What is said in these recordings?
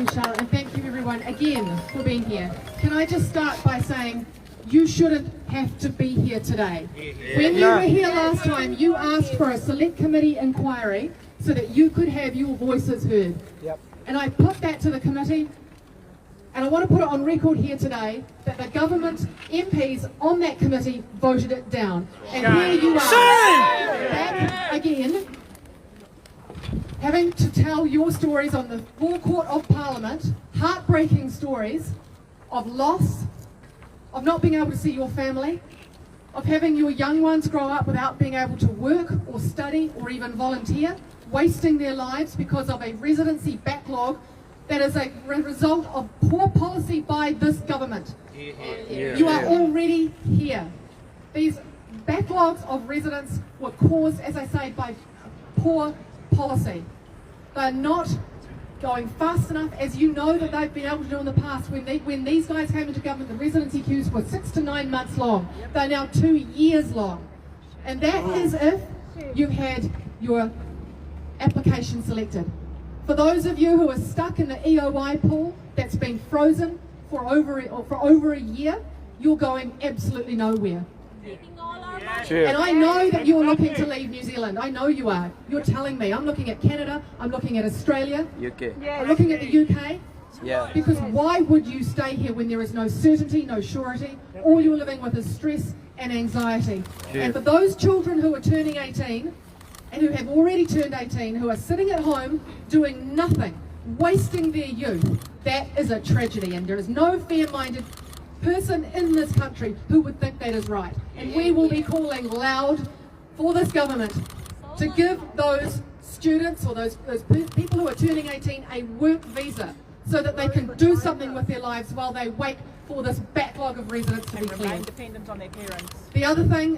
you, Charlotte, and thank you everyone again for being here. Can I just start by saying you shouldn't have to be here today. When you were here last time, you asked for a select committee inquiry so that you could have your voices heard. Yep. And I put that to the committee, and I want to put it on record here today that the government MPs on that committee voted it down. And here you are, back again, having to tell your stories on the forecourt of Parliament, heartbreaking stories of loss, of not being able to see your family, of having your young ones grow up without being able to work or study or even volunteer, wasting their lives because of a residency backlog that is a result of poor policy by this government. You are already here. These backlogs of residents were caused, as I say, by poor policy. They're not going fast enough, as you know that they've been able to do in the past. When these guys came into government, the residency queues were 6 to 9 months long. They're now 2 years long. And that is if you've had your application selected. For those of you who are stuck in the EOI pool that's been frozen for over a year, you're going absolutely nowhere. And I know that you're looking to leave New Zealand. I know you are. You're telling me. I'm looking at Canada. I'm looking at Australia. UK. I'm looking at the UK. Yeah. Because why would you stay here when there is no certainty, no surety? All you're living with is stress and anxiety. Yeah. And for those children who are turning 18 and who have already turned 18, who are sitting at home doing nothing, wasting their youth, that is a tragedy. And there is no fair-minded person in this country who would think that is right. And we will be calling loud for this government to give those students or those people who are turning 18 a work visa so that they can do something with their lives while they wait for this backlog of residents to be cleared. Remain dependent on their parents. The other thing,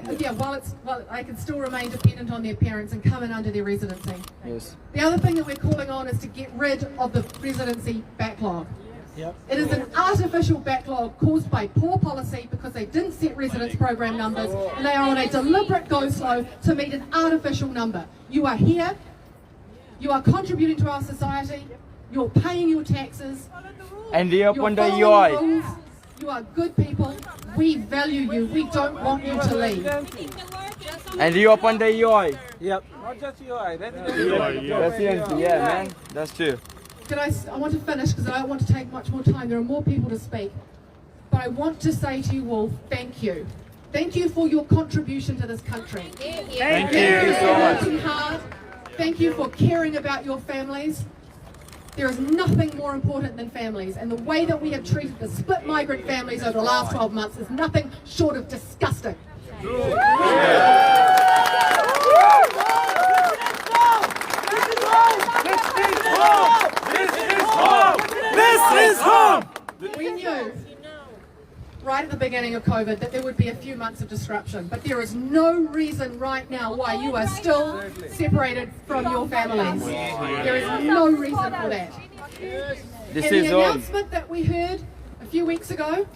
while they can still remain dependent on their parents and come in under their residency. Yes. The other thing that we're calling on is to get rid of the residency backlog. Yep. It is an artificial backlog caused by poor policy because they didn't set residence program numbers and they are on a deliberate go slow to meet an artificial number. You are here, you are contributing to our society, you're paying your taxes, And they you're opened the following the EOI. rules, you are good people, we value you, we don't want you to leave. And they opened the EOI. Yep. Not just UI. Residency. Residency, yeah, man. That's true. I want to finish because I don't want to take much more time. There are more people to speak. But I want to say to you all, thank you. Thank you for your contribution to this country. Thank you so much. Working hard. Thank you for caring about your families. There is nothing more important than families. And the way that we have treated the split migrant families over the last 12 months is nothing short of disgusting. This is home. We knew right at the beginning of COVID that there would be a few months of disruption, but there is no reason right now why you are still separated from your families. There is no reason for that. This And is the home. announcement that we heard a few weeks ago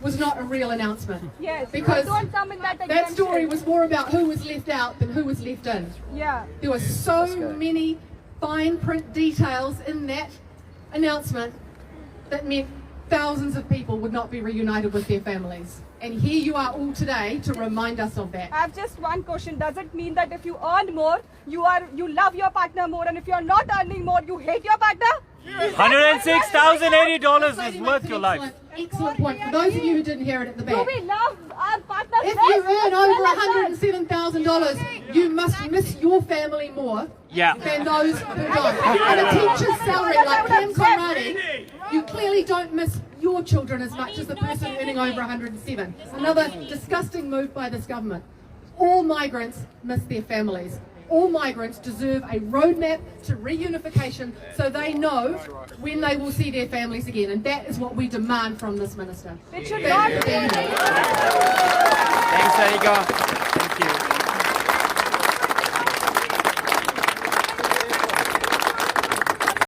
was not a real announcement. Yes. Because Don't come in that that story was more about who was left out than who was left in. Yeah. There were so many fine print details in that announcement that meant thousands of people would not be reunited with their families. And here you are all today to remind us of that. I have just one question. Does it mean that if you earn more, you love your partner more, and if you are not earning more, you hate your partner? $106,080 is worth your life. Excellent point. For those of you who didn't hear it at the Do back. we love our partner? If you earn over $107,000, you must miss your family more than those who don't. And a teacher's salary like Cam Conradi, you clearly don't miss your children as much as the person earning over 107. Another disgusting move by this government. All migrants miss their families. All migrants deserve a roadmap to reunification so they know when they will see their families again. And that is what we demand from this minister. It should not be. Thanks, Erica. Thank you.